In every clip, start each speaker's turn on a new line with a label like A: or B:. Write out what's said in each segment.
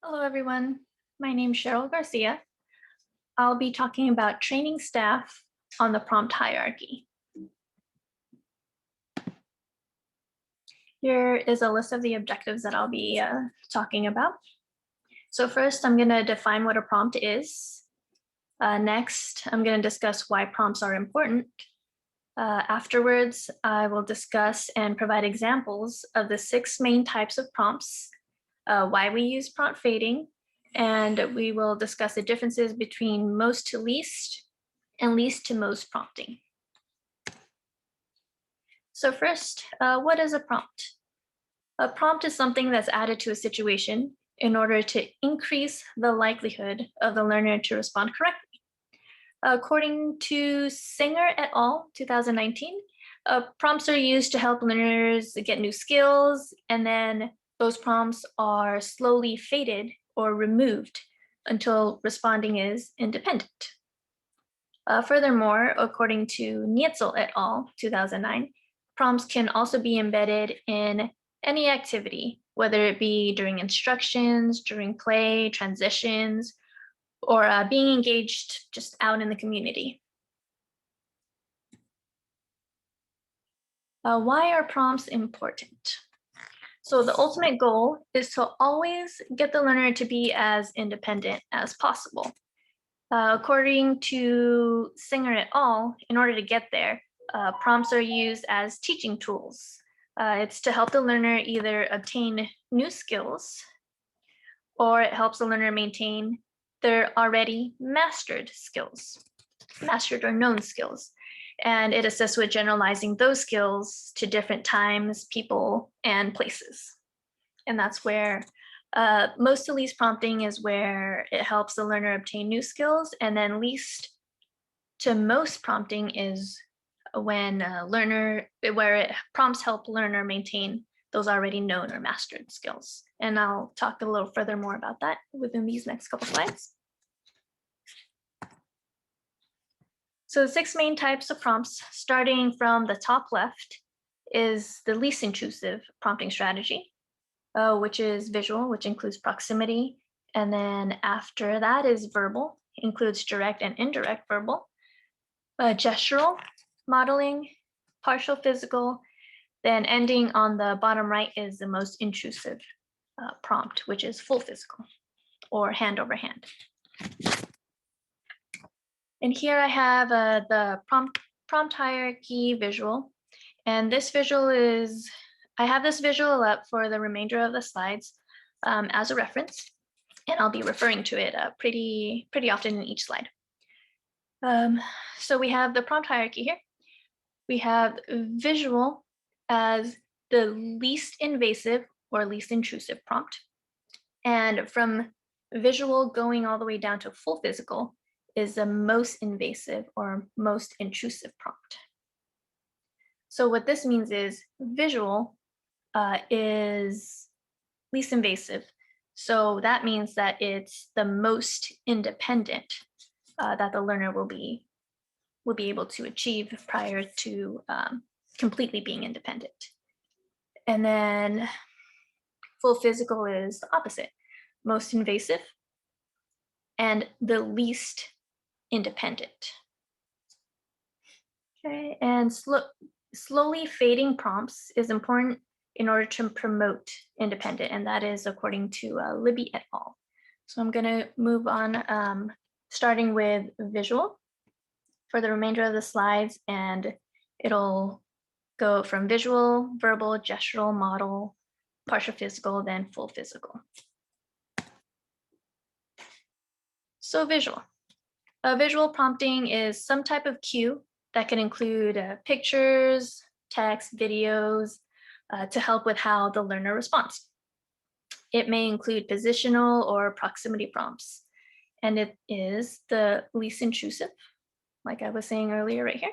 A: Hello, everyone. My name is Cheryl Garcia. I'll be talking about training staff on the prompt hierarchy. Here is a list of the objectives that I'll be talking about. So first, I'm going to define what a prompt is. Next, I'm going to discuss why prompts are important. Afterwards, I will discuss and provide examples of the 6 main types of prompts, why we use prompt fading, and we will discuss the differences between most to least and least to most prompting. So first, what is a prompt? A prompt is something that's added to a situation in order to increase the likelihood of the learner to respond correctly. According to Singer et al., 2019, prompts are used to help learners get new skills, and then those prompts are slowly faded or removed until responding is independent. Furthermore, according to Nietzel et al., 2009, prompts can also be embedded in any activity, whether it be during instructions, during play, transitions, or being engaged just out in the community. Why are prompts important? So the ultimate goal is to always get the learner to be as independent as possible. According to Singer et al., in order to get there, prompts are used as teaching tools. It's to help the learner either obtain new skills, or it helps the learner maintain their already mastered skills, mastered or known skills. And it assists with generalizing those skills to different times, people, and places. And that's where most to least prompting is where it helps the learner obtain new skills, and then least to most prompting is when where it prompts help learner maintain those already known or mastered skills. And I'll talk a little further more about that within these next couple slides. So the 6 main types of prompts, starting from the top left, is the least intrusive prompting strategy, which is visual, which includes proximity. And then after that is verbal, includes direct and indirect verbal, gestural, modeling, partial physical, then ending on the bottom right is the most intrusive prompt, which is full physical or hand over hand. And here I have the prompt hierarchy visual. And this visual is, I have this visual up for the remainder of the slides as a reference, and I'll be referring to it pretty often in each slide. So we have the prompt hierarchy here. We have visual as the least invasive or least intrusive prompt. And from visual going all the way down to full physical is the most invasive or most intrusive prompt. So what this means is visual is least invasive. So that means that it's the most independent that the learner will be able to achieve prior to completely being independent. And then full physical is the opposite, most invasive and the least independent. Okay, and slowly fading prompts is important in order to promote independent, and that is according to Libby et al. So I'm going to move on, starting with visual for the remainder of the slides, and it'll go from visual, verbal, gestural, model, partial physical, then full physical. So visual. Visual prompting is some type of cue that can include pictures, text, videos, to help with how the learner responds. It may include positional or proximity prompts, and it is the least intrusive, like I was saying earlier right here,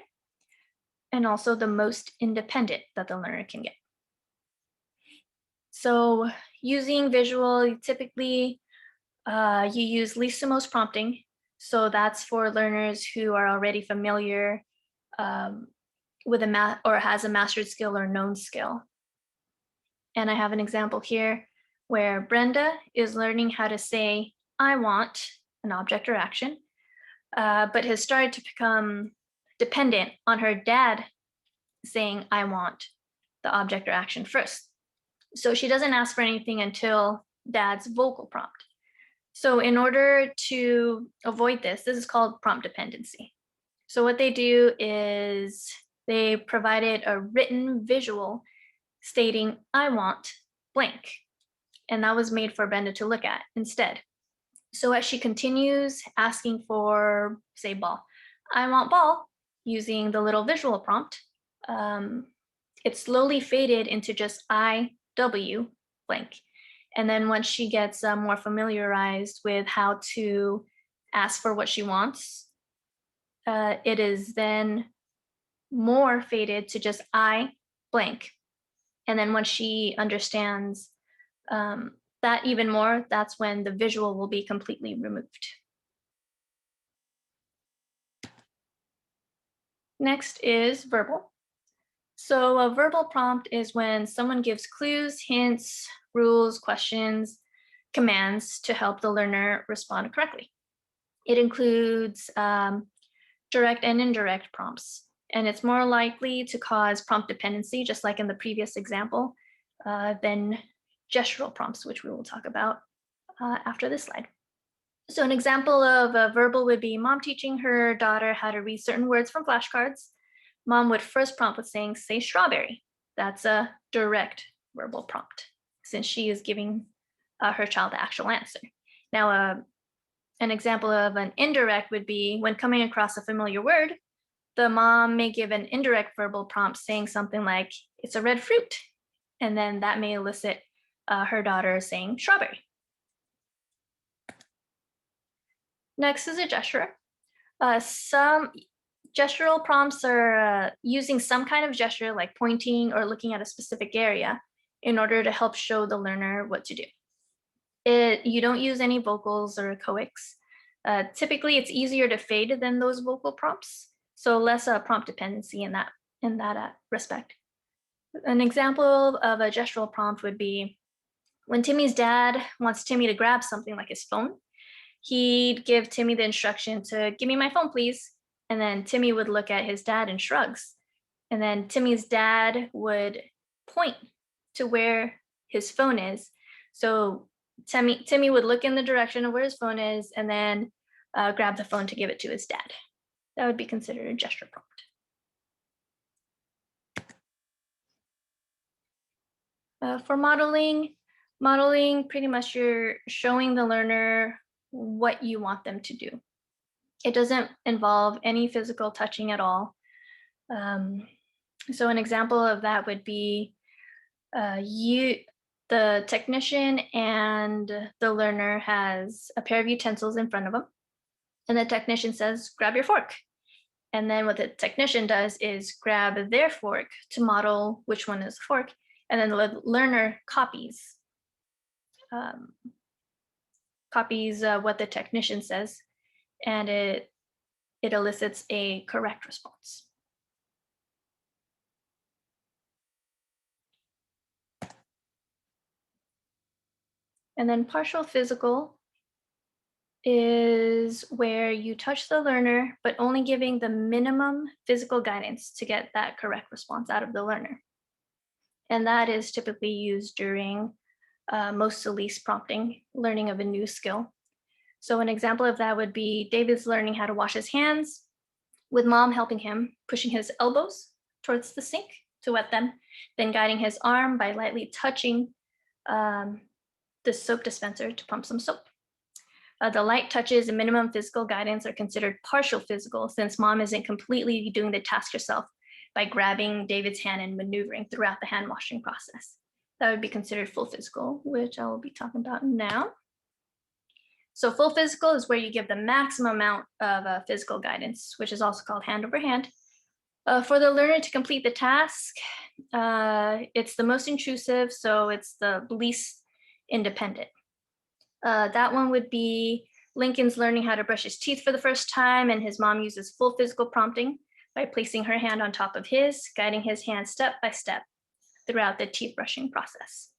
A: and also the most independent that the learner can get. So using visual, typically you use least to most prompting. So that's for learners who are already familiar with or has a mastered skill or known skill. And I have an example here where Brenda is learning how to say, I want an object or action, but has started to become dependent on her dad saying, I want the object or action first. So she doesn't ask for anything until dad's vocal prompt. So in order to avoid this, this is called prompt dependency. So what they do is they provided a written visual stating, I want blank. And that was made for Brenda to look at instead. So as she continues asking for, say, ball, I want ball, using the little visual prompt, it slowly faded into just IW blank. And then once she gets more familiarized with how to ask for what she wants, it is then more faded to just I blank. And then once she understands that even more, that's when the visual will be completely removed. Next is verbal. So a verbal prompt is when someone gives clues, hints, rules, questions, commands to help the learner respond correctly. It includes direct and indirect prompts, and it's more likely to cause prompt dependency, just like in the previous example, than gestural prompts, which we will talk about after this slide. So an example of a verbal would be mom teaching her daughter how to read certain words from flashcards. Mom would first prompt with saying, say strawberry. That's a direct verbal prompt, since she is giving her child the actual answer. Now, an example of an indirect would be when coming across a familiar word, the mom may give an indirect verbal prompt saying something like, it's a red fruit. And then that may elicit her daughter saying strawberry. Next is a gesture. Some gestural prompts are using some kind of gesture like pointing or looking at a specific area in order to help show the learner what to do. You don't use any vocals or echoics. Typically, it's easier to fade than those vocal prompts, so less prompt dependency in that respect. An example of a gestural prompt would be when Timmy's dad wants Timmy to grab something like his phone, he'd give Timmy the instruction to give me my phone, please. And then Timmy would look at his dad and shrugs. And then Timmy's dad would point to where his phone is. So Timmy would look in the direction of where his phone is and then grab the phone to give it to his dad. That would be considered a gesture prompt. For modeling pretty much you're showing the learner what you want them to do. It doesn't involve any physical touching at all. So an example of that would be the technician and the learner has a pair of utensils in front of them. And the technician says, grab your fork. And then what the technician does is grab their fork to model which one is the fork. And then the learner copies what the technician says, and it elicits a correct response. And then partial physical is where you touch the learner, but only giving the minimum physical guidance to get that correct response out of the learner. And that is typically used during most to least prompting, learning of a new skill. So an example of that would be David's learning how to wash his hands, with mom helping him, pushing his elbows towards the sink to wet them, then guiding his arm by lightly touching the soap dispenser to pump some soap. The light touches and minimum physical guidance are considered partial physical, since mom isn't completely doing the task herself by grabbing David's hand and maneuvering throughout the hand washing process. That would be considered full physical, which I will be talking about now. So full physical is where you give the maximum amount of physical guidance, which is also called hand over hand. For the learner to complete the task, it's the most intrusive, so it's the least independent. That one would be Lincoln's learning how to brush his teeth for the first time, and his mom uses full physical prompting by placing her hand on top of his, guiding his hand step by step throughout the teeth brushing process.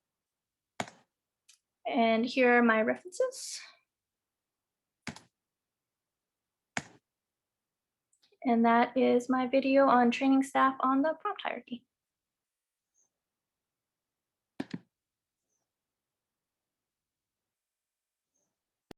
A: And here are my references. And that is my video on training staff on the prompt hierarchy.